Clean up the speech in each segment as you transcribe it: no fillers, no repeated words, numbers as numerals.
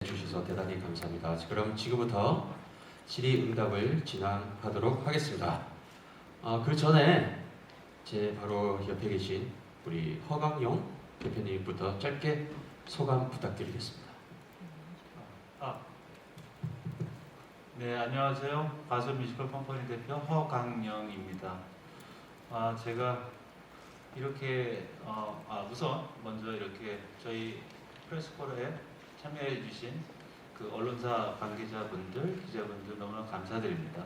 주셔서 대단히 감사합니다. 그럼 지금부터 질의응답을 진행하도록 하겠습니다. 그 전에 제 바로 옆에 계신 우리 허강용 대표님부터 짧게 소감 부탁드리겠습니다. 네, 안녕하세요. 가수 뮤지컬 컴퍼니 대표 허강영입니다. 제가 이렇게 우선 먼저 이렇게 저희 프레스코러에 참여해 주신 그 언론사 관계자분들, 기자분들 너무나 감사드립니다.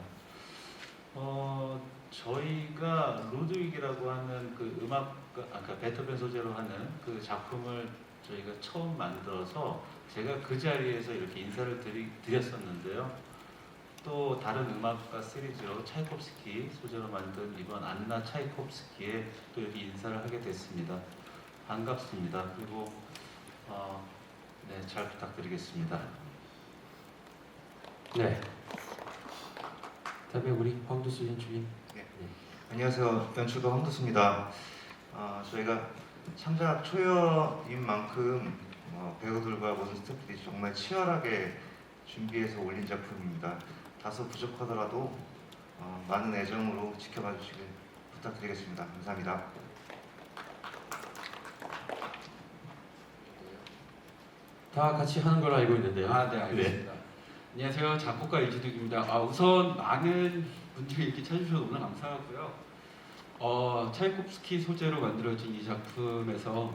저희가 루드윅이라고 하는 그 음악, 아까 베토벤 소재로 하는 그 작품을 저희가 처음 만들어서 제가 그 자리에서 이렇게 인사를 드렸었는데요. 또 다른 음악가 시리즈로 차이콥스키 소재로 만든 이번 안나 차이콥스키에 또 이렇게 인사를 하게 됐습니다. 반갑습니다. 그리고 네, 잘 부탁드리겠습니다. 네. 다음에 우리 황두수 연출님. 네. 안녕하세요. 연출가 황두수입니다. 저희가 창작 초여인 만큼 배우들과 모든 스태프들이 정말 치열하게 준비해서 올린 작품입니다. 다소 부족하더라도 많은 애정으로 지켜봐 주시길 부탁드리겠습니다. 감사합니다. 다 같이 하는 걸로 알고 있는데요. 네, 알겠습니다. 안녕하세요. 작곡가 이지득입니다. 우선 많은 분들이 이렇게 찾아주셔서 너무나 감사하고요. 차이콥스키 소재로 만들어진 이 작품에서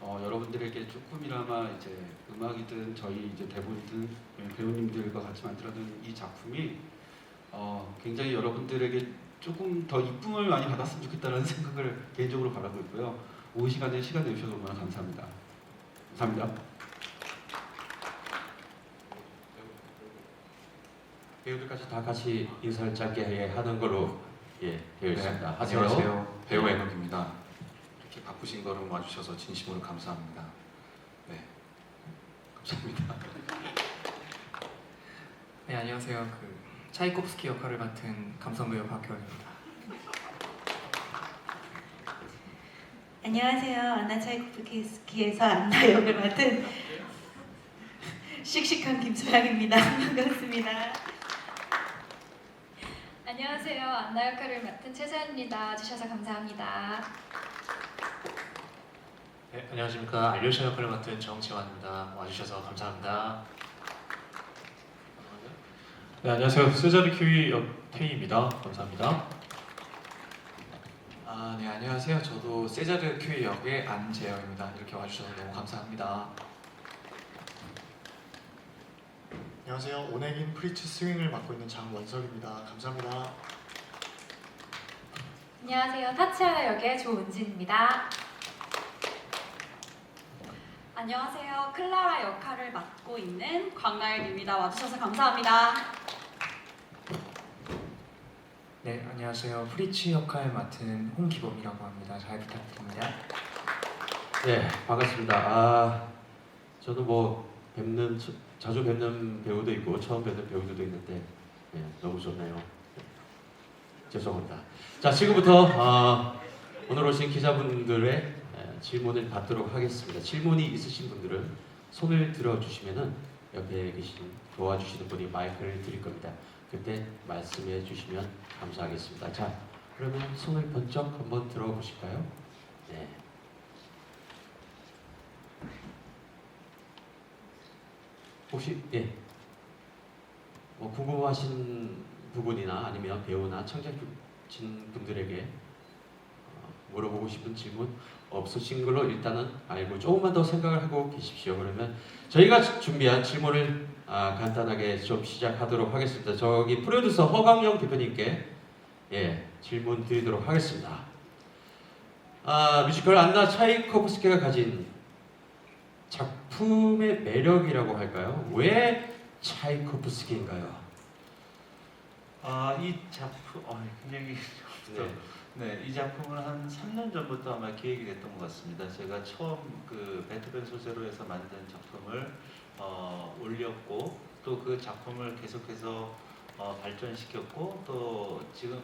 여러분들에게 조금이나마 이제 음악이든 저희 이제 대본이든 배우님들과 같이 만들어둔 이 작품이 굉장히 여러분들에게 조금 더 이쁨을 많이 받았으면 좋겠다는 생각을 개인적으로 바라고 있고요. 오후 시간에 시간 내주셔서 너무나 감사합니다. 감사합니다. 배우들까지 다 같이 인사를 짧게 하는 걸로 되어 있습니다. 하세요. 안녕하세요. 배우 애녹입니다. 이렇게 바쁘신 걸음 와주셔서 진심으로 감사합니다. 네, 감사합니다. 네, 안녕하세요. 차이콥스키 역할을 맡은 감성배우 박효원입니다. 안녕하세요. 안나 차이콥스키에서 안나 역을 맡은 씩씩한 김소양입니다. 반갑습니다. 안녕하세요. 안나 역할을 맡은 최서연입니다. 와주셔서 감사합니다. 네, 안녕하십니까. 알료샤 역할을 맡은 정지환입니다. 와주셔서 감사합니다. 네, 안녕하세요. 세자르 키위 역 태희입니다. 감사합니다. 네, 안녕하세요. 저도 세자르 큐이 역의 안재영입니다. 이렇게 와주셔서 너무 감사합니다. 안녕하세요. 온액인 프리츠 스윙을 맡고 있는 장원석입니다. 감사합니다. 안녕하세요. 타치아나 역의 조은진입니다. 안녕하세요. 클라라 역할을 맡고 있는 광나연입니다. 와주셔서 감사합니다. 네, 안녕하세요. 프리츠 역할 맡은 홍기범이라고 합니다. 잘 부탁드립니다. 네, 반갑습니다. 저도 뭐 자주 뵙는 배우도 있고 처음 뵙는 배우들도 있는데 너무 좋네요. 죄송합니다. 자, 지금부터 오늘 오신 기자분들의 질문을 받도록 하겠습니다. 질문이 있으신 분들은 손을 들어주시면은 옆에 계신 도와주시는 분이 마이크를 드릴 겁니다. 그때 말씀해 주시면 감사하겠습니다. 자, 그러면 손을 번쩍 한번 들어보실까요? 네. 혹시 뭐 궁금하신 부분이나 아니면 배우나 창작진 분들에게 물어보고 싶은 질문 없으신 걸로 일단은 알고 조금만 더 생각을 하고 계십시오. 그러면 저희가 준비한 질문을 간단하게 좀 시작하도록 하겠습니다. 저기 프로듀서 허강영 대표님께 질문 드리도록 하겠습니다. 뮤지컬 안나 차이코프스키가 가진 작품의 매력이라고 할까요? 왜 차이코프스키인가요? 이 작품 굉장히 이 작품은 한 3년 전부터 아마 기획이 됐던 것 같습니다. 제가 처음 그 베토벤 소재로 해서 만든 작품을 올렸고 또 그 작품을 계속해서 발전시켰고 또 지금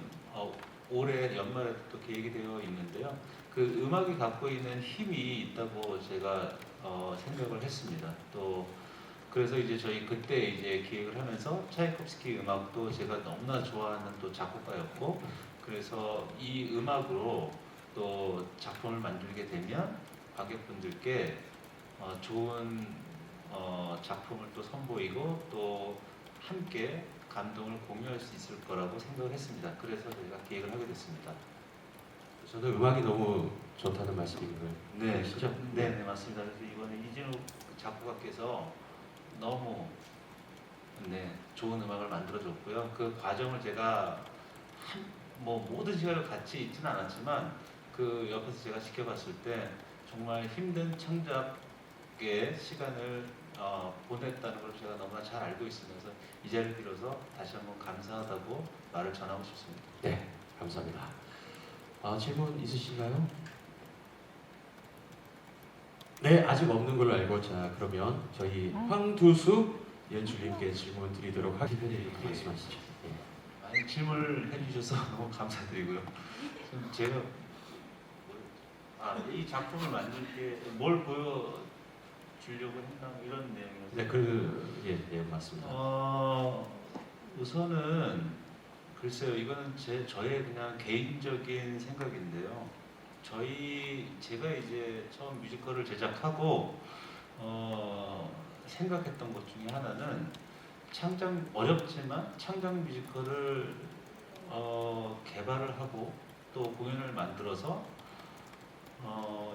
올해 연말에 또 계획이 되어 있는데요. 그 음악이 갖고 있는 힘이 있다고 제가 생각을 했습니다. 또 그래서 이제 저희 그때 이제 기획을 하면서 차이콥스키 음악도 제가 너무나 좋아하는 또 작곡가였고, 그래서 이 음악으로 또 작품을 만들게 되면 관객분들께 좋은 작품을 또 선보이고 또 함께 감동을 공유할 수 있을 거라고 생각을 했습니다. 그래서 저희가 기획을 하게 됐습니다. 저는 음악이 너무 좋다는 말씀인가요? 네, 진짜? 네, 네, 맞습니다. 그래서 이번에 이진욱 작곡가께서 너무 좋은 음악을 만들어줬고요. 그 과정을 제가 모든 시간을 같이 있지는 않았지만 그 옆에서 제가 지켜봤을 때 정말 힘든 창작의 시간을 보냈다는 걸 제가 너무나 잘 알고 있으면서 이 자리를 빌어서 다시 한번 감사하다고 말을 전하고 싶습니다. 네, 감사합니다. 질문 있으신가요? 네, 아직 없는 걸로 알고, 자 그러면 저희 황두수 연출님께 질문 드리도록 하겠습니다. 네, 말씀하시죠. 네. 많이 질문을 해주셔서 너무 감사드리고요. 제가 이 작품을 만들 때 뭘 보여주려고 했나 이런 내용이었어요. 네, 예, 맞습니다. 우선은 글쎄요, 이거는 저의 그냥 개인적인 생각인데요. 제가 이제 처음 뮤지컬을 제작하고 생각했던 것 중에 하나는 어렵지만 창작 뮤지컬을 개발을 하고 또 공연을 만들어서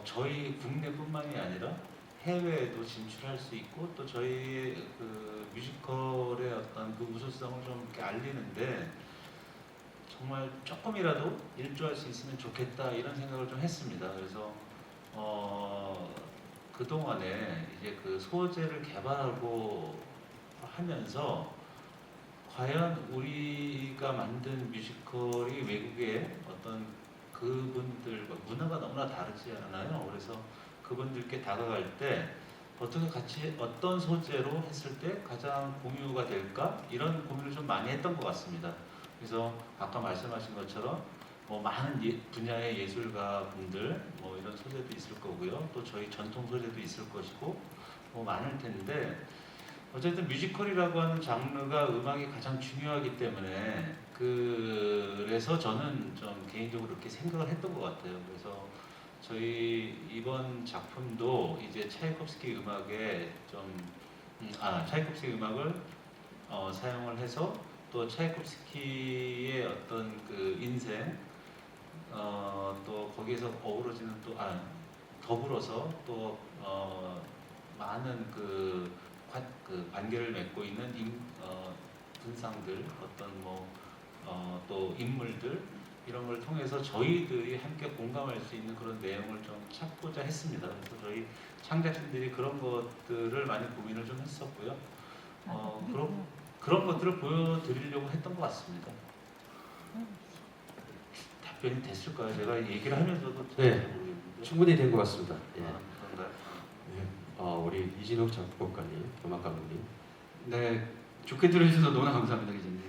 저희 국내뿐만이 아니라 해외에도 진출할 수 있고 또 저희 그 뮤지컬의 어떤 그 우수성을 좀 이렇게 알리는데 정말 조금이라도 일조할 수 있으면 좋겠다 이런 생각을 좀 했습니다. 그래서 그 동안에 이제 그 소재를 개발하고 하면서 과연 우리가 만든 뮤지컬이 외국의 어떤 그분들과 문화가 너무나 다르지 않아요. 그래서 그분들께 다가갈 때 어떻게 같이 어떤 소재로 했을 때 가장 공유가 될까 이런 고민을 좀 많이 했던 것 같습니다. 그래서 아까 말씀하신 것처럼 많은 분야의 예술가 분들 이런 소재도 있을 거고요. 또 저희 전통 소재도 있을 것이고 많을 텐데 어쨌든 뮤지컬이라고 하는 장르가 음악이 가장 중요하기 때문에 그래서 저는 좀 개인적으로 이렇게 생각을 했던 것 같아요. 그래서 저희 이번 작품도 이제 차이콥스키 음악에 차이콥스키 음악을 사용을 해서 또 차이콥스키의 어떤 그 인생 또 거기에서 어우러지는 또 더불어서 또 많은 그 관계를 맺고 있는 분상들 어떤 또 인물들 이런 걸 통해서 저희들이 함께 공감할 수 있는 그런 내용을 좀 찾고자 했습니다. 그래서 저희 창작진들이 그런 것들을 많이 고민을 좀 했었고요. 그런 것들을 보여드리려고 했던 것 같습니다. 답변이 됐을까요? 제가 얘기를 하면서도 잘 네, 모르겠는데. 충분히 된 것 같습니다. 예. 그런가요? 네, 우리 이진욱 작곡가님, 음악 감독님. 네, 좋게 들어주셔서 너무나 감사합니다, 기자님.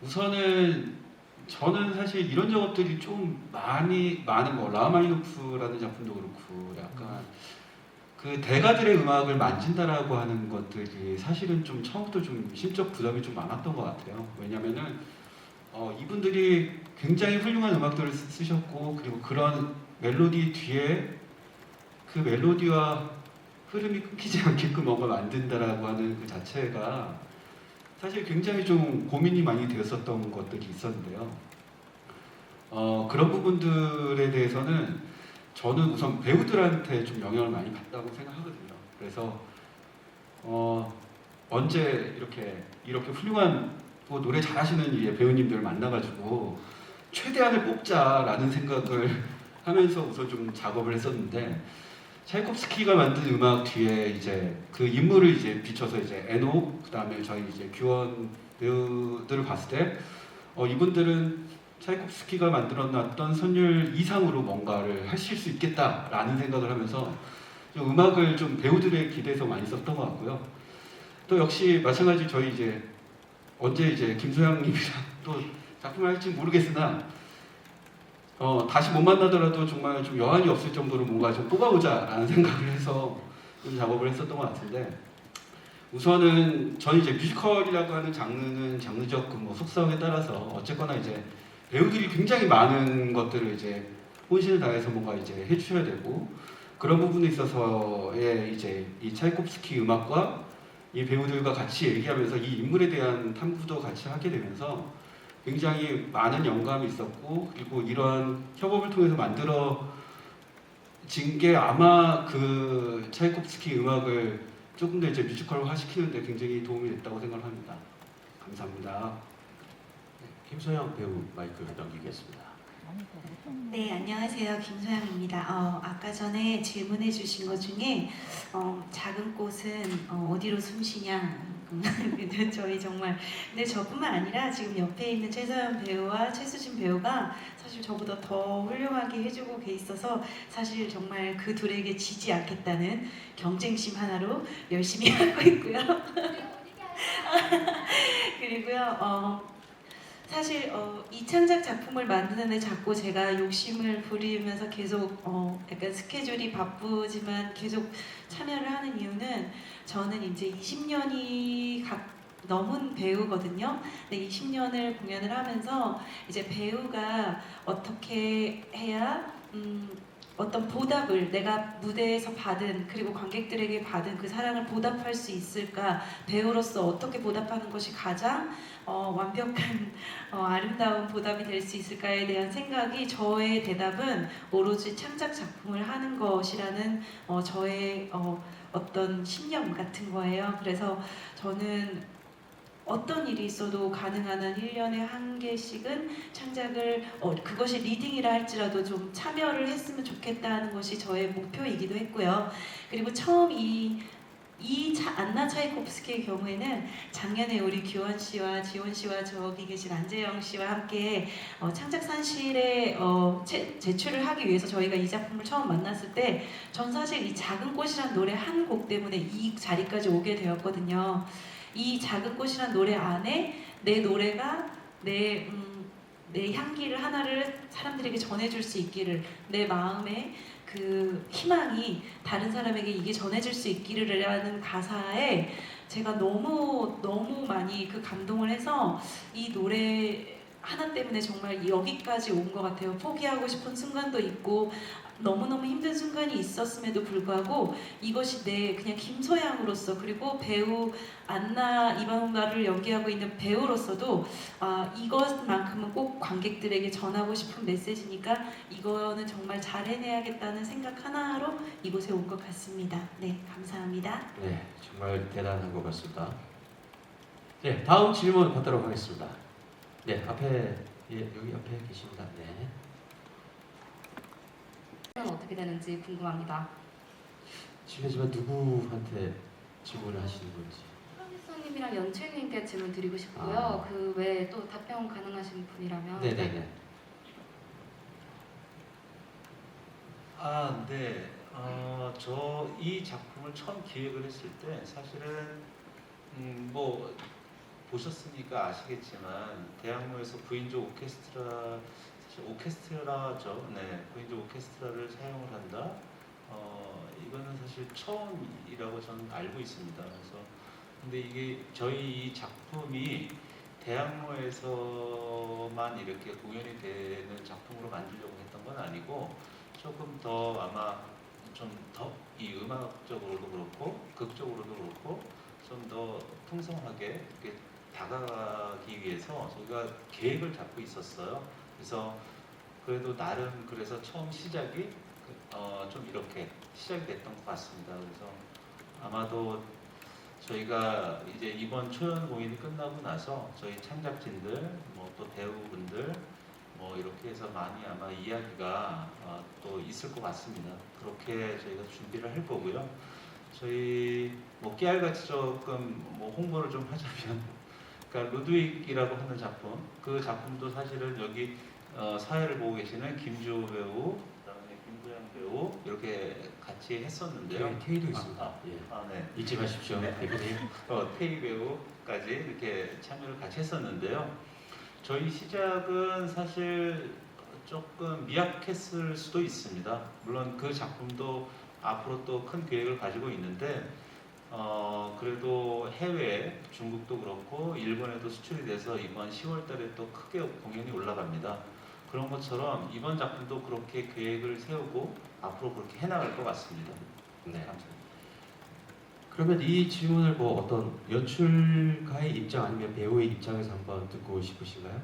우선은 저는 사실 이런 작업들이 좀 많은 거, 라마니노프라는 작품도 그렇고 약간 그 대가들의 음악을 만진다라고 하는 것들이 사실은 좀 처음부터 좀 심적 부담이 좀 많았던 것 같아요. 왜냐면은 이분들이 굉장히 훌륭한 음악들을 쓰셨고 그리고 그런 멜로디 뒤에 그 멜로디와 흐름이 끊기지 않게끔 뭔가 만든다라고 하는 그 자체가 사실 굉장히 좀 고민이 많이 되었었던 것들이 있었는데요. 그런 부분들에 대해서는 저는 우선 배우들한테 좀 영향을 많이 받다고 생각하거든요. 그래서 언제 이렇게 훌륭한 노래 잘하시는 배우님들을 만나가지고 최대한을 뽑자라는 생각을 하면서 우선 좀 작업을 했었는데 차이콥스키가 만든 음악 뒤에 이제 그 인물을 이제 비춰서 이제 에녹 그다음에 저희 이제 규원 배우들을 봤을 때 이분들은 차이콥스키가 만들어놨던 선율 이상으로 뭔가를 하실 수 있겠다라는 생각을 하면서 좀 음악을 좀 배우들의 기대에서 많이 썼던 것 같고요. 또 역시 마찬가지 저희 이제 언제 이제 김소영님이랑 또 작품을 할지 모르겠으나 다시 못 만나더라도 정말 좀 여한이 없을 정도로 뭔가 좀 뽑아보자라는 생각을 해서 좀 작업을 했었던 것 같은데 우선은 저는 이제 뮤지컬이라고 하는 장르는 장르적 뭐 속성에 따라서 어쨌거나 이제 배우들이 굉장히 많은 것들을 이제 혼신을 다해서 뭔가 이제 해주셔야 되고 그런 부분에 있어서의 이제 이 차이콥스키 음악과 이 배우들과 같이 얘기하면서 이 인물에 대한 탐구도 같이 하게 되면서 굉장히 많은 영감이 있었고 그리고 이러한 협업을 통해서 만들어진 게 아마 그 차이콥스키 음악을 조금 더 이제 뮤지컬화 시키는데 굉장히 도움이 됐다고 생각을 합니다. 감사합니다. 김소영 배우 마이크 넘기겠습니다. 네, 안녕하세요. 김소영입니다. 아까 전에 질문해 주신 것 중에 작은 꽃은 어디로 숨쉬냐 저희 정말 근데 저뿐만 아니라 지금 옆에 있는 최서연 배우와 최수진 배우가 사실 저보다 더 훌륭하게 해주고 있어서 사실 정말 그 둘에게 지지 않겠다는 경쟁심 하나로 열심히 하고 있고요. 그리고요 사실 이 창작 작품을 만드는 데 자꾸 제가 욕심을 부리면서 계속 약간 스케줄이 바쁘지만 계속 참여를 하는 이유는 저는 이제 20년이 넘은 배우거든요. 근데 20년을 공연을 하면서 이제 배우가 어떻게 해야 어떤 보답을 내가 무대에서 받은 그리고 관객들에게 받은 그 사랑을 보답할 수 있을까 배우로서 어떻게 보답하는 것이 가장 완벽한 아름다운 보답이 될 수 있을까에 대한 생각이 저의 대답은 오로지 창작 작품을 하는 것이라는 저의 어떤 신념 같은 거예요. 그래서 저는 어떤 일이 있어도 가능한 한 1년에 한 개씩은 창작을 그것이 리딩이라 할지라도 좀 참여를 했으면 좋겠다는 것이 저의 목표이기도 했고요. 그리고 처음 안나 차이콥스키의 경우에는 작년에 우리 규원 씨와 지원 씨와 저기 계신 안재영 씨와 함께 창작산실에 제출을 하기 위해서 저희가 이 작품을 처음 만났을 때 전 사실 이 작은 꽃이란 노래 한 곡 때문에 이 자리까지 오게 되었거든요. 이 작은 꽃이란 노래 안에 내 노래가 내 향기를 하나를 사람들에게 전해줄 수 있기를 내 마음에 그 희망이 다른 사람에게 이게 전해질 수 있기를이라는 가사에 제가 너무 많이 그 감동을 해서 이 노래 하나 때문에 정말 여기까지 온 것 같아요. 포기하고 싶은 순간도 있고 너무너무 힘든 순간이 있었음에도 불구하고 이것이 내 그냥 김소양으로서 그리고 배우 안나 이방가를 연기하고 있는 배우로서도 이것만큼은 꼭 관객들에게 전하고 싶은 메시지니까 이거는 정말 잘 해내야겠다는 생각 하나로 이곳에 온 것 같습니다. 네, 감사합니다. 네, 정말 대단한 것 같습니다. 네, 다음 질문 받도록 하겠습니다. 네, 여기 앞에 계십니다. 네. 어떻게 되는지 궁금합니다. 실례지만 누구한테 질문을 하시는 건지. 프로듀서님이랑 연출님께 질문 드리고 싶고요. 그 외에 또 답변 가능하신 분이라면. 네네네. 네. 저 이 작품을 처음 기획을 했을 때 사실은 뭐 보셨으니까 아시겠지만 대학로에서 구인조 오케스트라 사실 오케스트라죠. 네, 구인조 오케스트라를 사용을 한다. 이거는 사실 처음이라고 저는 알고 있습니다. 그래서 근데 이게 저희 이 작품이 대학로에서만 이렇게 공연이 되는 작품으로 만들려고 했던 건 아니고 조금 더 아마 좀 더 이 음악적으로도 그렇고 극적으로도 그렇고 좀 더 풍성하게 이렇게 다가가기 위해서 저희가 계획을 잡고 있었어요. 그래서 그래도 나름 그래서 처음 시작이 좀 이렇게 시작이 됐던 것 같습니다. 그래서 아마도 저희가 이제 이번 초연 공연이 끝나고 나서 저희 창작진들 뭐 또 배우분들 뭐 이렇게 해서 많이 아마 이야기가 또 있을 것 같습니다. 그렇게 저희가 준비를 할 거고요. 저희 뭐 깨알같이 조금 뭐 홍보를 좀 하자면, 그러니까 루드윅이라고 하는 작품, 그 작품도 사실은 여기 사회를 보고 계시는 김주호 배우, 그다음에 김도영 배우 이렇게 같이 했었는데요. 테이도 있습니다. 네. 잊지 마십시오. 네. 대표님. 테이 배우까지 이렇게 참여를 같이 했었는데요. 저희 시작은 사실 조금 미약했을 수도 있습니다. 물론 그 작품도 앞으로 또 큰 계획을 가지고 있는데 그래도 해외 중국도 그렇고 일본에도 수출이 돼서 이번 10월달에 또 크게 공연이 올라갑니다. 그런 것처럼 이번 작품도 그렇게 계획을 세우고 앞으로 그렇게 해나갈 것 같습니다. 네. 감사합니다. 그러면 이 질문을 뭐 어떤 연출가의 입장 아니면 배우의 입장에서 한번 듣고 싶으신가요?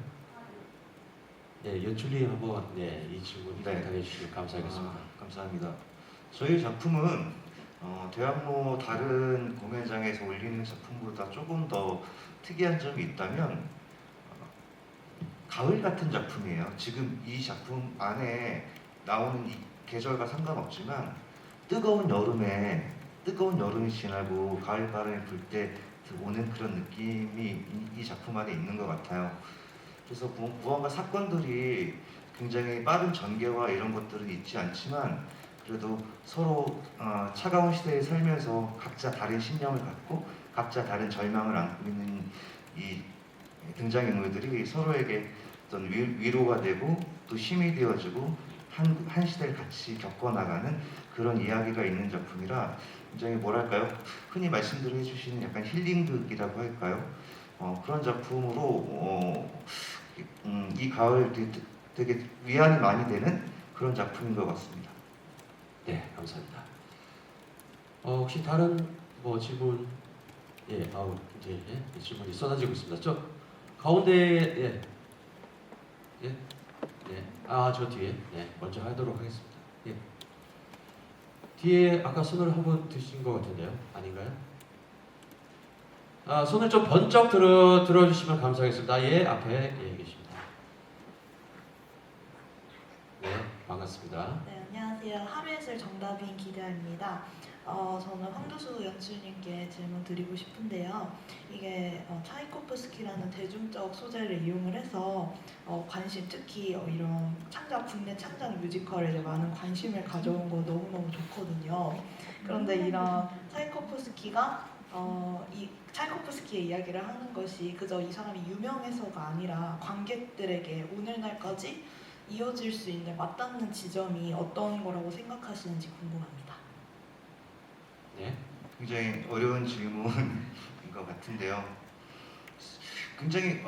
네, 연출님 한번 이 질문 네. 답해 주시면 감사하겠습니다. 감사합니다. 저희 작품은 대학로 다른 공연장에서 올리는 작품보다 조금 더 특이한 점이 있다면 가을 같은 작품이에요. 지금 이 작품 안에 나오는 이 계절과 상관없지만 뜨거운 여름이 지나고 가을 바람이 불 때 오는 그런 느낌이 이 작품 안에 있는 것 같아요. 그래서 무언가 사건들이 굉장히 빠른 전개와 이런 것들은 있지 않지만 그래도 서로 차가운 시대에 살면서 각자 다른 신념을 갖고 각자 다른 절망을 안고 있는 이 등장인물들이 서로에게 어떤 위로가 되고 또 힘이 되어주고 한 시대를 같이 겪어나가는 그런 이야기가 있는 작품이라 굉장히 뭐랄까요? 흔히 말씀들 해주시는 약간 힐링극이라고 할까요? 그런 작품으로 이 가을 되게 위안이 많이 되는 그런 작품인 것 같습니다. 네, 감사합니다. 혹시 다른 뭐 질문? 이제 질문이 쏟아지고 있습니다. 저 가운데 저 뒤에 먼저 하도록 하겠습니다. 뒤에 아까 손을 한번 드신 것 같은데요, 아닌가요? 손을 좀 번쩍 들어주시면 감사하겠습니다. 앞에 계십니다. 네, 반갑습니다. 네, 안녕하세요. 하루에슬 정답인 기대입니다. 저는 황두수 연출님께 질문 드리고 싶은데요. 이게 차이코프스키라는 대중적 소재를 이용을 해서 특히 이런 국내 창작 뮤지컬에 이제 많은 관심을 가져온 거 너무너무 좋거든요. 그런데 이런 차이코프스키가 이 차이코프스키의 이야기를 하는 것이 그저 이 사람이 유명해서가 아니라 관객들에게 오늘날까지 이어질 수 있는 맞닿는 지점이 어떤 거라고 생각하시는지 궁금합니다. 네. 굉장히 어려운 질문인 것 같은데요. 굉장히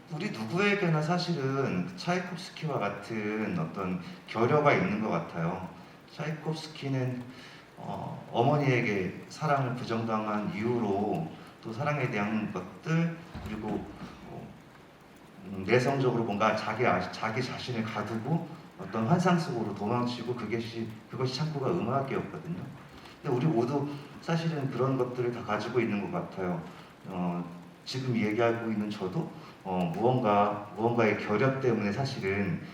우리 누구에게나 사실은 차이콥스키와 같은 어떤 결여가 있는 것 같아요. 차이콥스키는 어머니에게 사랑을 부정당한 이유로 또 사랑에 대한 것들 그리고 내성적으로 뭔가 자기 자신을 가두고 어떤 환상 속으로 도망치고 그것이 창구가 음악이었거든요. 근데 우리 모두 사실은 그런 것들을 다 가지고 있는 것 같아요. 지금 얘기하고 있는 저도 무언가의 결여 때문에 사실은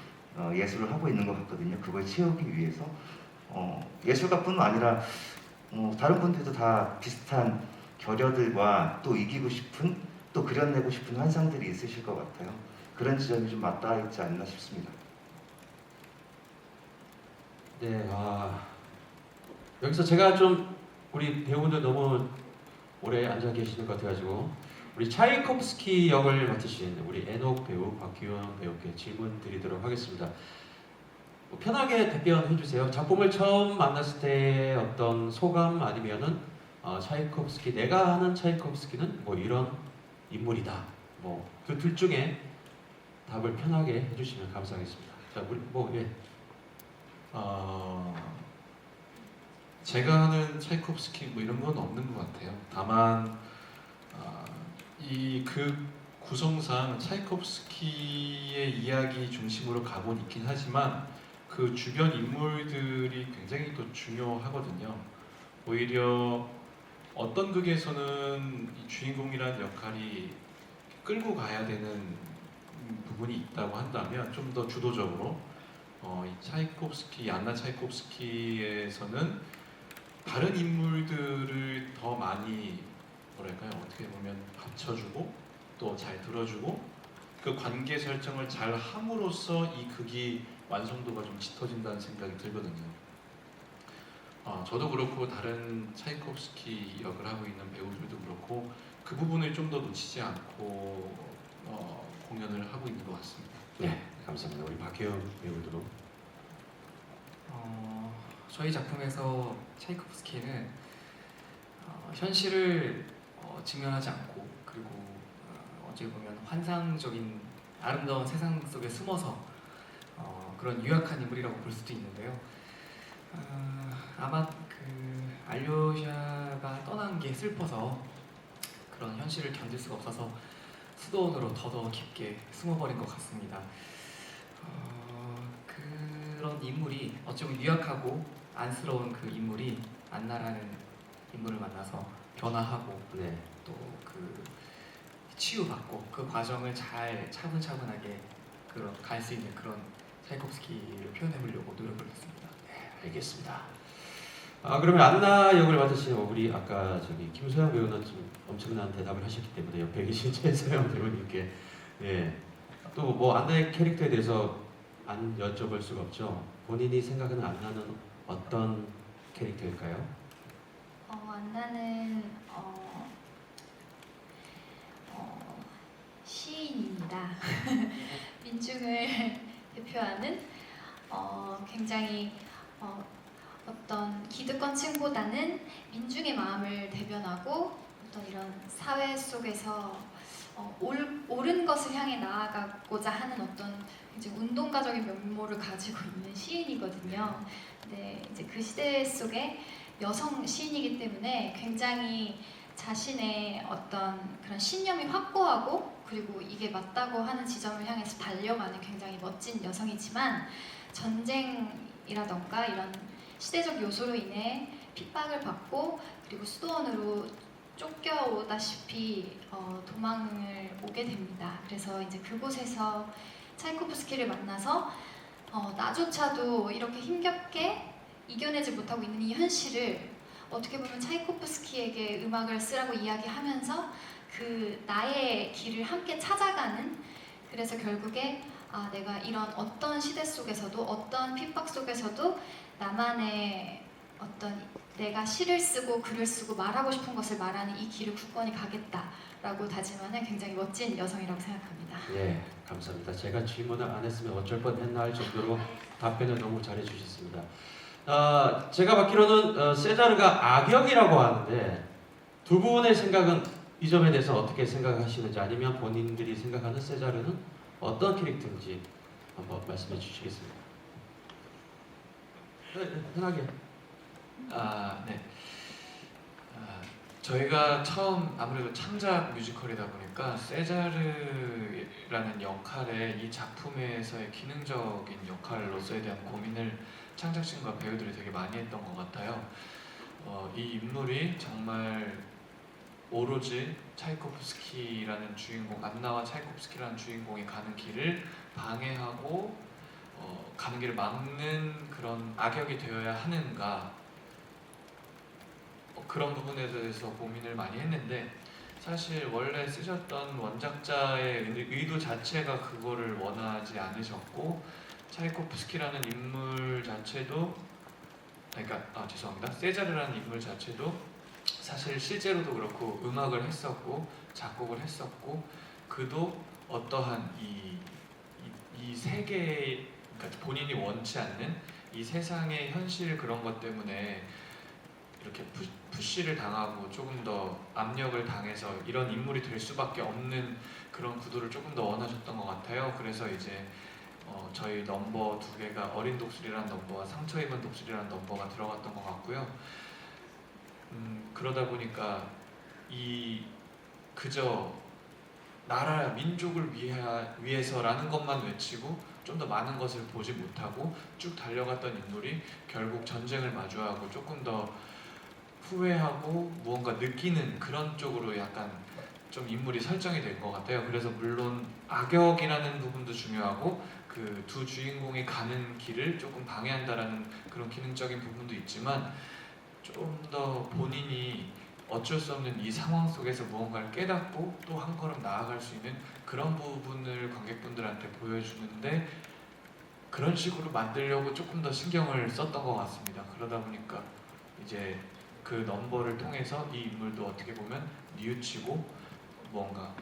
예술을 하고 있는 것 같거든요. 그걸 채우기 위해서 예술가뿐만 아니라 다른 분들도 다 비슷한 결여들과 또 이기고 싶은 또 그려내고 싶은 환상들이 있으실 것 같아요. 그런 지점이 좀 맞닿아 있지 않나 싶습니다. 네, 여기서 제가 좀 우리 배우분들 너무 오래 앉아 계시는 것 같아가지고 우리 차이콥스키 역을 맡으신 우리 애녹 배우 박규영 배우께 질문 드리도록 하겠습니다. 편하게 답변해 주세요. 작품을 처음 만났을 때 어떤 소감 아니면은 차이콥스키 내가 아는 차이콥스키는 뭐 이런 인물이다. 뭐 그 둘 중에 답을 편하게 해주시면 감사하겠습니다. 자, 우리 제가 아는 차이콥스키 뭐 이런 건 없는 것 같아요. 다만 이 그 구성상 차이콥스키의 이야기 중심으로 가곤 있긴 하지만 그 주변 인물들이 굉장히 또 중요하거든요. 오히려 어떤 극에서는 이 주인공이라는 역할이 끌고 가야 되는 부분이 있다고 한다면 좀 더 주도적으로 이 차이콥스키, 안나 차이콥스키에서는 다른 인물들을 더 많이 뭐랄까요, 어떻게 보면 받쳐주고 또 잘 들어주고 그 관계 설정을 잘 함으로써 이 극이 완성도가 좀 짙어진다는 생각이 들거든요. 저도 그렇고 다른 차이콥스키 역을 하고 있는 배우들도 그렇고 그 부분을 좀 더 놓치지 않고 공연을 하고 있는 것 같습니다. 네, 감사합니다. 우리 박혜영 배우도 저희 작품에서 차이코프스키는 현실을 직면하지 않고, 그리고 어찌 보면 환상적인 아름다운 세상 속에 숨어서 그런 유약한 인물이라고 볼 수도 있는데요. 아마 그 알료샤가 떠난 게 슬퍼서 그런 현실을 견딜 수가 없어서 수도원으로 더더 깊게 숨어버린 것 같습니다. 그런 인물이 어찌 보면 유약하고 안쓰러운 그 인물이 안나라는 인물을 만나서 변화하고 네. 또 그 치유받고 그 과정을 잘 차분차분하게 갈 수 있는 그런 차이콥스키를 표현해 보려고 노력을 했습니다. 네, 알겠습니다. 그러면 안나 역을 맡으신 우리 아까 저기 김소영 배우는 좀 엄청난 대답을 하셨기 때문에 옆에 계신 최소영 배우님께 또 뭐 안나의 캐릭터에 대해서 안 여쭤볼 수가 없죠. 본인이 생각하는 안나는 어떤 캐릭터일까요? 안나는 시인입니다. 민중을 대표하는 굉장히 어떤 기득권층보다는 민중의 마음을 대변하고 어떤 이런 사회 속에서 옳은 것을 향해 나아가고자 하는 어떤 이제 운동가적인 면모를 가지고 있는 시인이거든요. 근데 이제 그 시대 속에 여성 시인이기 때문에 굉장히 자신의 어떤 그런 신념이 확고하고 그리고 이게 맞다고 하는 지점을 향해서 달려가는 굉장히 멋진 여성이지만 전쟁이라던가 이런 시대적 요소로 인해 핍박을 받고 그리고 수도원으로 쫓겨오다시피 도망을 오게 됩니다. 그래서 이제 그곳에서 차이코프스키를 만나서 나조차도 이렇게 힘겹게 이겨내지 못하고 있는 이 현실을 어떻게 보면 차이코프스키에게 음악을 쓰라고 이야기하면서 그 나의 길을 함께 찾아가는, 그래서 결국에 내가 이런 어떤 시대 속에서도 어떤 핍박 속에서도 나만의 어떤 내가 시를 쓰고 글을 쓰고 말하고 싶은 것을 말하는 이 길을 굳건히 가겠다라고 다짐하는 굉장히 멋진 여성이라고 생각합니다. 네, 감사합니다. 제가 질문을 안 했으면 어쩔 뻔했나 할 정도로 답변을 너무 잘해 주셨습니다. 제가 받기로는 세자르가 악역이라고 하는데 두 분의 생각은 이 점에 대해서 어떻게 생각하시는지, 아니면 본인들이 생각하는 세자르는 어떤 캐릭터인지 한번 말씀해 주시겠습니까? 네, 편하게. 네. 저희가 처음 아무래도 창작 뮤지컬이다 보니까 세자르라는 역할에 이 작품에서의 기능적인 역할로서에 대한 고민을 창작진과 배우들이 되게 많이 했던 것 같아요. 이 인물이 정말 오로지 차이코프스키라는 주인공, 안나와 차이코프스키라는 주인공이 가는 길을 방해하고 가는 길을 막는 그런 악역이 되어야 하는가, 그런 부분에 대해서 고민을 많이 했는데, 사실 원래 쓰셨던 원작자의 의도 자체가 그거를 원하지 않으셨고, 차이코프스키라는 인물 자체도, 죄송합니다, 세자르라는 인물 자체도 사실 실제로도 그렇고 음악을 했었고 작곡을 했었고, 그도 어떠한 이 세계, 그러니까 본인이 원치 않는 이 세상의 현실, 그런 것 때문에 이렇게 푸시를 당하고 조금 더 압력을 당해서 이런 인물이 될 수밖에 없는 그런 구도를 조금 더 원하셨던 것 같아요. 그래서 이제 저희 넘버 두 개가 어린 독수리라는 넘버와 상처 입은 독수리라는 넘버가 들어갔던 것 같고요. 그러다 보니까 그저 나라 민족을 위해서라는 것만 외치고 좀 더 많은 것을 보지 못하고 쭉 달려갔던 인물이 결국 전쟁을 마주하고 조금 더 후회하고 무언가 느끼는 그런 쪽으로 약간 좀 인물이 설정이 될 것 같아요. 그래서 물론 악역이라는 부분도 중요하고 그 두 주인공이 가는 길을 조금 방해한다라는 그런 기능적인 부분도 있지만, 좀 더 본인이 어쩔 수 없는 이 상황 속에서 무언가를 깨닫고 또 한 걸음 나아갈 수 있는 그런 부분을 관객분들한테 보여주는데, 그런 식으로 만들려고 조금 더 신경을 썼던 것 같습니다. 그러다 보니까 이제 그 넘버를 통해서 이 인물도 어떻게 보면 뉘우치고 뭔가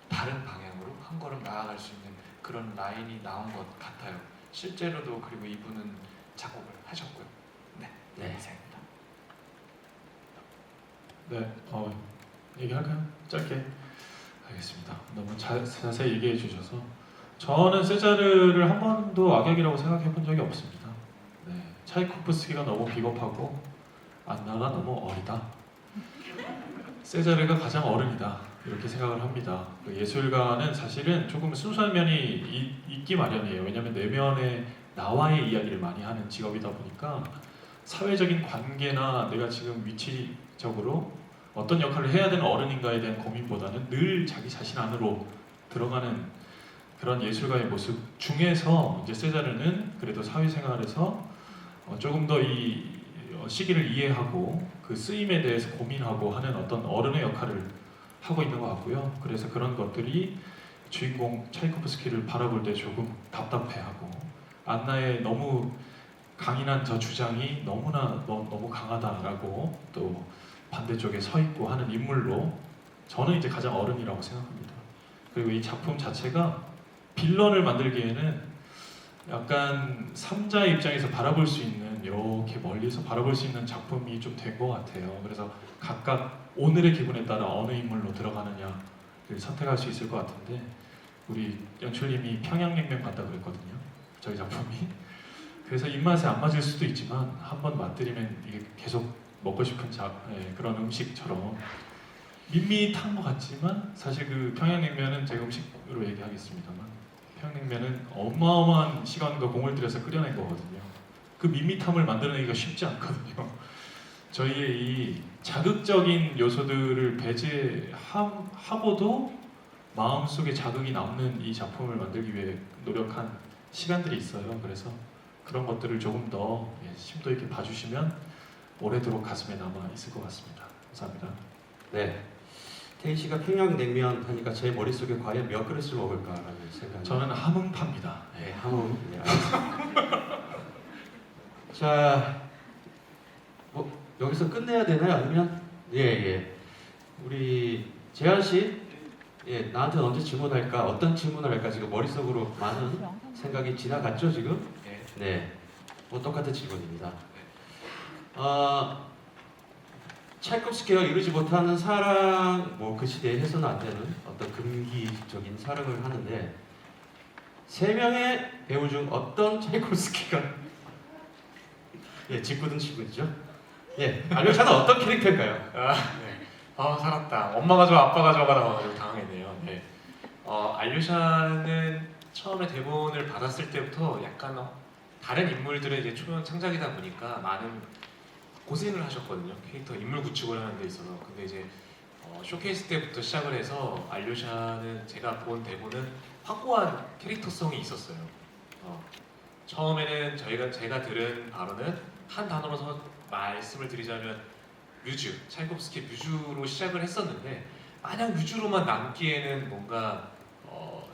다른 방향으로 한 걸음 나아갈 수 있는 그런 라인이 나온 것 같아요. 실제로도. 그리고 이분은 작곡을 하셨고요. 네, 네. 이상입니다. 네, 얘기할까요? 짧게. 알겠습니다. 너무 자세히 얘기해 주셔서 저는 세자르를 한 번도 악역이라고 생각해 본 적이 없습니다. 네, 차이코프스키가 너무 비겁하고 안나가 너무 어리다. 세자르가 가장 어른이다. 이렇게 생각을 합니다. 그 예술가는 사실은 조금 순수한 면이 있기 마련이에요. 왜냐하면 내면의 나와의 이야기를 많이 하는 직업이다 보니까 사회적인 관계나 내가 지금 위치적으로 어떤 역할을 해야 되는 어른인가에 대한 고민보다는 늘 자기 자신 안으로 들어가는 그런 예술가의 모습 중에서 이제 세자르는 그래도 사회생활에서 조금 더 이 시기를 이해하고 그 쓰임에 대해서 고민하고 하는 어떤 어른의 역할을 하고 있는 것 같고요. 그래서 그런 것들이 주인공 차이코프스키를 바라볼 때 조금 답답해하고 안나의 너무 강인한 저 주장이 너무나 너무 강하다라고 또 반대쪽에 서 있고 하는 인물로 저는 이제 가장 어른이라고 생각합니다. 그리고 이 작품 자체가 빌런을 만들기에는 약간 삼자의 입장에서 바라볼 수 있는 이렇게 멀리서 바라볼 수 있는 작품이 좀 된 것 같아요. 그래서 각각 오늘의 기분에 따라 어느 인물로 들어가느냐를 선택할 수 있을 것 같은데 우리 연출님이 평양냉면 같다 그랬거든요. 저희 작품이. 그래서 입맛에 안 맞을 수도 있지만 한번 맛들이면 이게 계속 먹고 싶은 그런 음식처럼 밋밋한 것 같지만 사실 그 평양냉면은 제가 음식으로 얘기하겠습니다만 평양냉면은 어마어마한 시간과 공을 들여서 끓여낸 거거든요. 그 밋밋함을 만들어내기가 쉽지 않거든요. 저희의 이 자극적인 요소들을 배제하고도 마음속에 자극이 남는 이 작품을 만들기 위해 노력한 시간들이 있어요. 그래서 그런 것들을 조금 더 심도 있게 봐주시면 오래도록 가슴에 남아 있을 것 같습니다. 감사합니다. 네. 태희 씨가 평양냉면 하니까 제 머릿속에 과연 몇 그릇을 먹을까라는 생각이. 저는 함흥파입니다. 네, 함흥. 네, 알겠습니다. 자, 뭐 여기서 끝내야 되나요? 아니면 예. 우리 재한 씨, 나한테 언제 질문할까? 어떤 질문을 할까? 지금 머릿속으로 많은 생각이 지나갔죠 지금? 네. 뭐 똑같은 질문입니다. 차이콥스키가 이루지 못하는 사랑, 뭐 그 시대에 해서는 안 되는 어떤 금기적인 사랑을 하는데 세 명의 배우 중 어떤 차이콥스키가 짓궂은 질문이죠. 알료샤는 어떤 캐릭터일까요? 네. 살았다. 엄마가 좋아, 아빠가 좋아가 나와가지고 당황했네요. 네. 알료샤는 처음에 대본을 받았을 때부터 약간 다른 인물들의 이제 초연 창작이다 보니까 많은 고생을 하셨거든요. 캐릭터 인물 구축을 하는 데 있어서. 근데 이제 쇼케이스 때부터 시작을 해서 알료샤는 제가 본 대본은 확고한 캐릭터성이 있었어요. 처음에는 제가 들은 바로는 한 단어로 말씀을 드리자면 뮤즈, 차이콥스키 뮤즈로 시작을 했었는데 마냥 뮤즈로만 남기에는 뭔가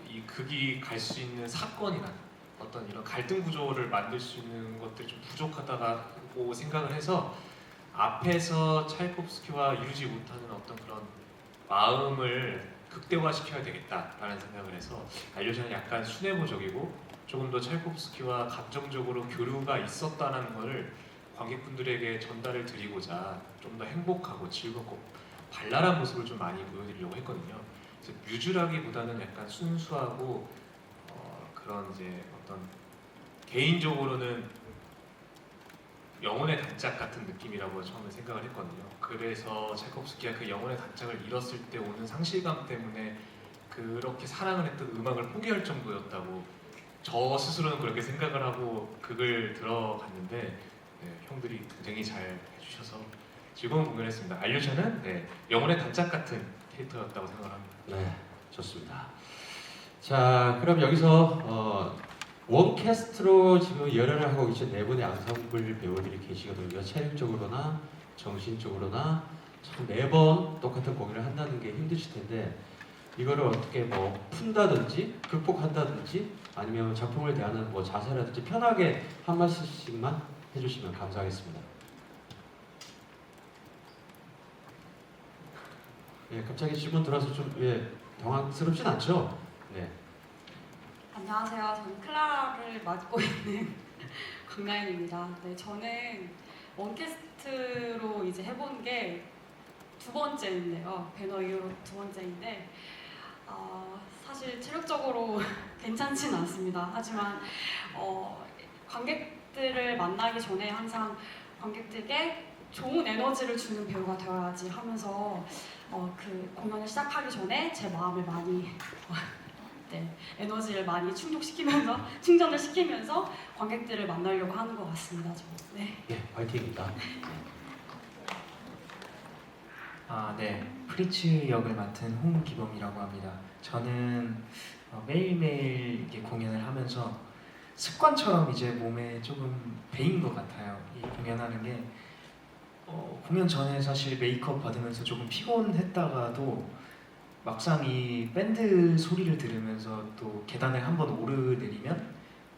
이 극이 갈 수 있는 사건이나 어떤 이런 갈등 구조를 만들 수 있는 것들이 좀 부족하다고 생각을 해서 앞에서 차이콥스키와 이루지 못하는 어떤 그런 마음을 극대화시켜야 되겠다라는 생각을 해서 알료샤는 약간 순애보적이고 조금 더 차이콥스키와 감정적으로 교류가 있었다는 것을 관객분들에게 전달을 드리고자 좀 더 행복하고 즐겁고 발랄한 모습을 좀 많이 보여드리려고 했거든요. 그래서 뮤즈라기보다는 약간 순수하고 그런 이제 어떤 개인적으로는 영혼의 단짝 같은 느낌이라고 처음에 생각을 했거든요. 그래서 차이콥스키가 그 영혼의 단짝을 잃었을 때 오는 상실감 때문에 그렇게 사랑을 했던 음악을 포기할 정도였다고 저 스스로는 그렇게 생각을 하고 극을 들어갔는데 형들이 굉장히 잘 해주셔서 즐거운 공연했습니다. 알료샤는 영혼의 단짝 같은 캐릭터였다고 생각을 합니다. 네, 좋습니다. 자, 그럼 여기서 원캐스트로 지금 열연을 하고 계신 네 분의 앙상블 배우들이 계시거든요. 체력적으로나 정신적으로나 참 매번 똑같은 공연을 한다는 게 힘드실 텐데 이거를 어떻게 뭐 푼다든지 극복한다든지 아니면 작품을 대하는 뭐 자세라든지 편하게 한 말씀씩만 해주시면 감사하겠습니다. 갑자기 질문 들어서 좀 당황스럽진 않죠? 네. 안녕하세요. 저는 클라라를 맡고 있는 강나연입니다. 네, 저는 원캐스트로 이제 해본 게 두 번째인데요. 배너 이후로 두 번째인데 사실 체력적으로 괜찮진 않습니다. 하지만 관객들을 만나기 전에 항상 관객들에게 좋은 에너지를 주는 배우가 되어야지 하면서 그 공연을 시작하기 전에 제 마음을 많이 네, 에너지를 많이 충전을 시키면서 관객들을 만나려고 하는 것 같습니다. 네. 예, 화이팅입니다. 네. 프리츠 역을 맡은 홍기범이라고 합니다. 저는 매일매일 이렇게 공연을 하면서 습관처럼 이제 몸에 조금 배인 것 같아요. 이 공연하는 게 공연 전에 사실 메이크업 받으면서 조금 피곤했다가도 막상 이 밴드 소리를 들으면서 또 계단을 한번 오르내리면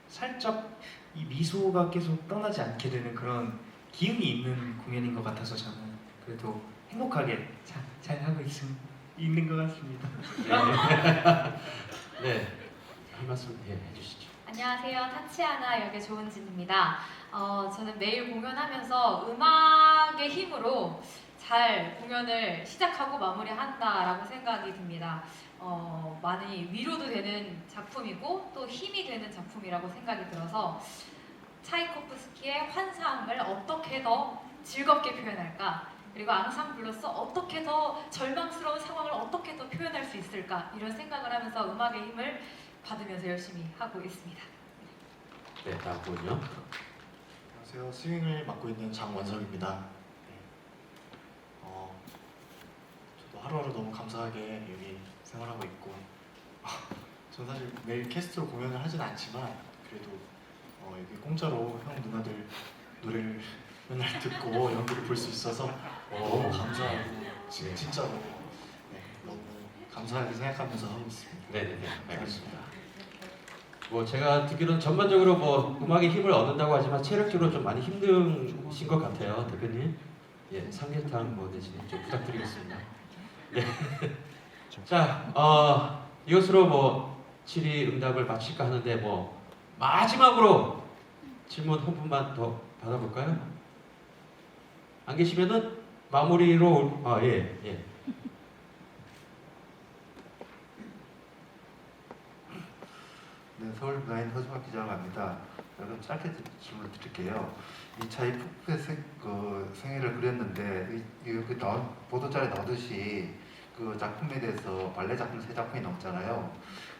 살짝 이 미소가 계속 떠나지 않게 되는 그런 기운이 있는 공연인 것 같아서 저는 그래도 행복하게 잘 하고 있는 것 같습니다. 네, 한 말씀 해주시죠. 안녕하세요. 타치아나 역의 조은진입니다. 저는 매일 공연하면서 음악의 힘으로 잘 공연을 시작하고 마무리한다라고 생각이 듭니다. 많이 위로도 되는 작품이고 또 힘이 되는 작품이라고 생각이 들어서 차이코프스키의 환상을 어떻게 더 즐겁게 표현할까, 그리고 앙상블로서 어떻게 더 절망스러운 상황을 어떻게 더 표현할 수 있을까, 이런 생각을 하면서 음악의 힘을 받으면서 열심히 하고 있습니다. 네, 다음 분요. 안녕하세요. 스윙을 맡고 있는 장원석입니다. 저도 하루하루 너무 감사하게 여기 생활하고 있고 저는 사실 매일 캐스트로 공연을 하진 않지만 그래도 여기 공짜로 형 누나들 노래를 맨날 듣고 연기를 볼 수 있어서 너무 감사하고 진짜로 너무 감사하게 생각하면서 하고 있습니다. 네네네, 알겠습니다. 뭐 제가 듣기로는 전반적으로 뭐 음악의 힘을 얻는다고 하지만 체력적으로 좀 많이 힘드신 것 같아요, 대표님. 예, 삼계탕 뭐 대신 좀 부탁드리겠습니다. 네. 자, 이것으로 뭐 질의 응답을 마칠까 하는데 뭐 마지막으로 질문 한 분만 더 받아볼까요? 안 계시면은 마무리로 예. 네, 서울 블라인드 허주막 기자라고 합니다. 여러분 짧게 질문 드릴게요. 이 차이코프의 생애를 그렸는데 그 보도자료에 나오듯이 그 작품에 대해서 발레 작품 3작품이 넘잖아요.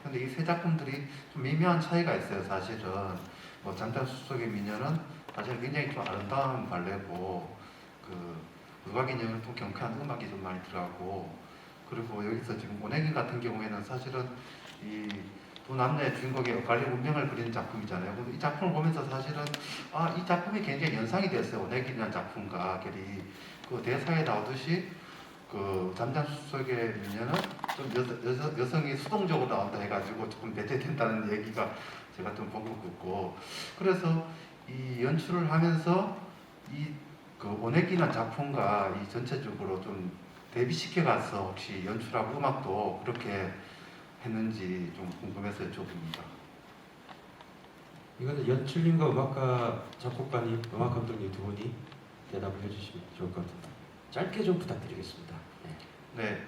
근데 이 3작품들이 좀 미묘한 차이가 있어요. 사실은 뭐 잠잠숲속의 미녀는 사실 굉장히 좀 아름다운 발레고 그 무각인 영을 좀 경쾌한 음악이 좀 많이 들어가고, 그리고 여기서 지금 오네긴 같은 경우에는 사실은 이 두 남녀의 주인공의 관리 운명을 그리는 작품이잖아요. 근데 이 작품을 보면서 사실은 이 작품이 굉장히 연상이 됐어요. 오네긴이라는 작품과 결이 그 대사에 나오듯이 그 잠잠숲속의 미녀는 좀 여성이 수동적으로 나온다 해가지고 조금 배제된다는 얘기가 제가 좀 보고 있고, 그래서 이 연출을 하면서 이 그 오네기나 작품과 이 전체적으로 좀 대비시켜가서 혹시 연출하고 음악도 그렇게 했는지 좀 궁금해서 여쭤봅니다. 이거는 연출님과 음악가 작곡가님, 음악 감독님 두 분이 대답을 해주시면 좋을 것 같습니다. 짧게 좀 부탁드리겠습니다. 네,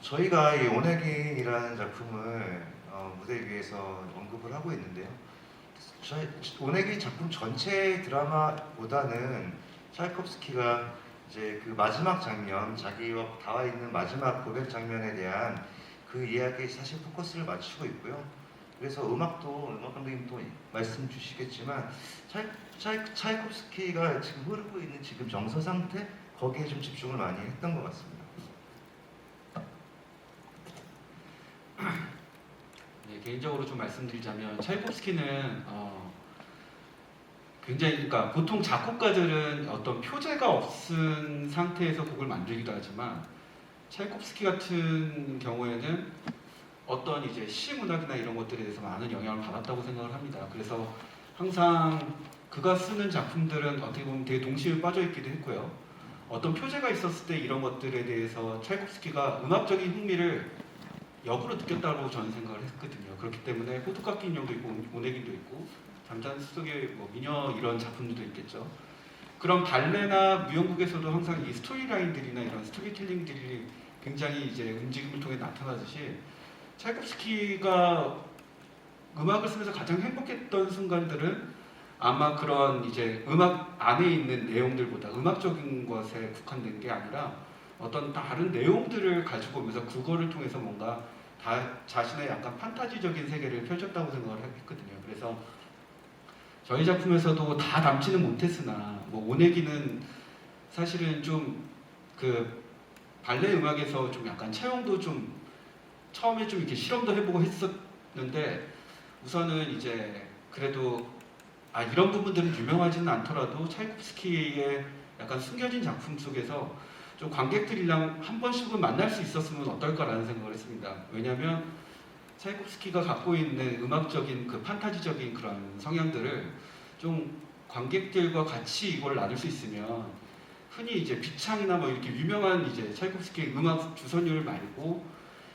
저희가 이 오네긴이라는 작품을 무대 위에서 언급을 하고 있는데요. 오네긴 작품 전체 드라마보다는 차이콥스키가 이제 그 마지막 장면, 자기와 다와 있는 마지막 고백 장면에 대한 그 이야기에 사실 포커스를 맞추고 있고요. 그래서 음악 감독님도 말씀 주시겠지만 차이콥스키가 지금 흐르고 있는 지금 정서 상태, 거기에 좀 집중을 많이 했던 것 같습니다. 네, 개인적으로 좀 말씀드리자면 차이콥스키는 굉장히, 그러니까 보통 작곡가들은 어떤 표제가 없은 상태에서 곡을 만들기도 하지만 차이콥스키 같은 경우에는 어떤 이제 시문학이나 이런 것들에 대해서 많은 영향을 받았다고 생각을 합니다. 그래서 항상 그가 쓰는 작품들은 어떻게 보면 되게 동심에 빠져 있기도 했고요. 어떤 표제가 있었을 때 이런 것들에 대해서 차이콥스키가 음악적인 흥미를 역으로 느꼈다고 저는 생각을 했거든요. 그렇기 때문에 호두깎이 인형도 있고 오네긴도 있고 잠잠숲 속의 뭐 미녀 이런 작품들도 있겠죠. 그런 발레나 무용국에서도 항상 이 스토리라인들이나 이런 스토리텔링들이 굉장히 이제 움직임을 통해 나타나듯이 차이콥스키가 음악을 쓰면서 가장 행복했던 순간들은 아마 그런 이제 음악 안에 있는 내용들보다 음악적인 것에 국한된 게 아니라 어떤 다른 내용들을 가지고 오면서 그거를 통해서 뭔가 자신의 약간 판타지적인 세계를 펼쳤다고 생각을 했거든요. 그래서 저희 작품에서도 다 담지는 못했으나 뭐 오내기는 사실은 좀 그 발레 음악에서 좀 약간 차용도 좀 처음에 좀 이렇게 실험도 해보고 했었는데 우선은 이제 그래도 이런 부분들은 유명하지는 않더라도 차이콥스키의 약간 숨겨진 작품 속에서 좀 관객들이랑 한 번씩은 만날 수 있었으면 어떨까라는 생각을 했습니다. 왜냐하면 차이콥스키가 갖고 있는 음악적인 그 판타지적인 그런 성향들을 좀 관객들과 같이 이걸 나눌 수 있으면 흔히 이제 비창이나 뭐 이렇게 유명한 이제 차이콥스키의 음악 주선율 말고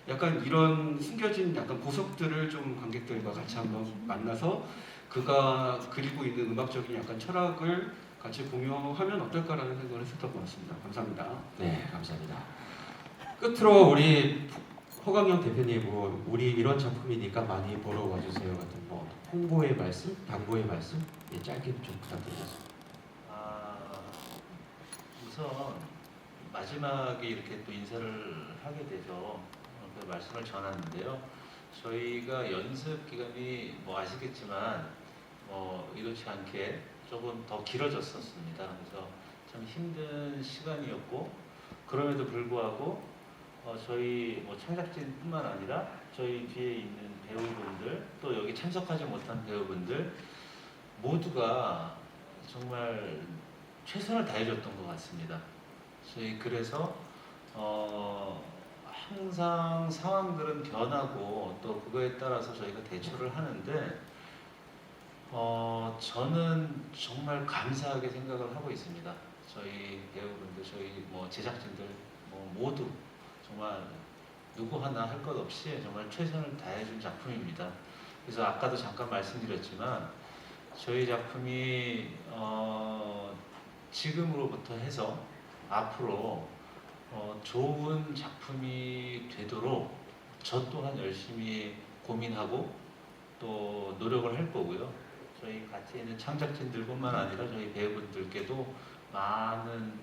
약간 이런 숨겨진 약간 보석들을 좀 관객들과 같이 한번 만나서 그가 그리고 있는 음악적인 약간 철학을 같이 공유하면 어떨까라는 생각을 했었던 것 같습니다. 감사합니다. 네, 감사합니다. 끝으로 우리 허강영 대표님, 뭐 우리 이런 작품이니까 많이 보러 와주세요 같은 뭐 홍보의 말씀, 당부의 말씀, 예, 짧게 좀 부탁드리겠습니다. 우선 마지막에 이렇게 또 인사를 하게 되죠. 그 말씀을 전하는데요. 저희가 연습 기간이 뭐 아시겠지만 이렇지 않게 조금 더 길어졌었습니다. 그래서 참 힘든 시간이었고 그럼에도 불구하고 저희 뭐 창작진뿐만 아니라 저희 뒤에 있는 배우분들 또 여기 참석하지 못한 배우분들 모두가 정말 최선을 다해줬던 것 같습니다. 저희 그래서 항상 상황들은 변하고 또 그거에 따라서 저희가 대처를 하는데 저는 정말 감사하게 생각을 하고 있습니다. 저희 배우분들, 저희 뭐 제작진들 모두 정말 누구 하나 할 것 없이 정말 최선을 다해준 작품입니다. 그래서 아까도 잠깐 말씀드렸지만 저희 작품이 지금으로부터 해서 앞으로 좋은 작품이 되도록 저 또한 열심히 고민하고 또 노력을 할 거고요. 저희 같이 있는 창작진들뿐만 아니라 저희 배우분들께도 많은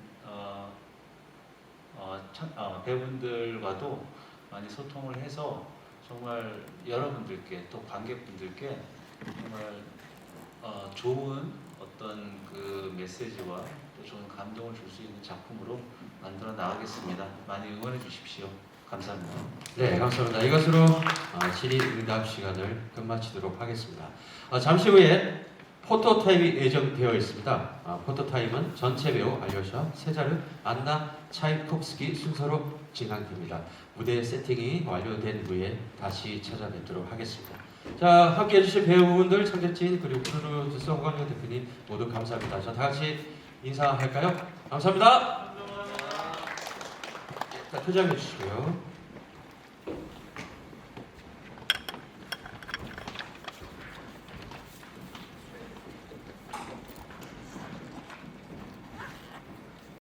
배우분들과도 많이 소통을 해서 정말 여러분들께 또 관객분들께 정말 좋은 어떤 그 메시지와 또 좋은 감동을 줄 수 있는 작품으로 만들어 나가겠습니다. 많이 응원해 주십시오. 감사합니다. 네, 감사합니다. 이것으로 질의응답 시간을 끝마치도록 하겠습니다. 잠시 후에 포토타임이 예정되어 있습니다. 포토타임은 전체 배우 알료샤, 세자르, 안나, 차이콥스키 순서로 진행됩니다. 무대 세팅이 완료된 후에 다시 찾아뵙도록 하겠습니다. 자, 함께해 주신 배우분들, 창작진, 그리고 프로듀서 허강영 대표님 모두 감사합니다. 자, 다 같이 인사할까요? 감사합니다. 자, 퇴장해 주시고요.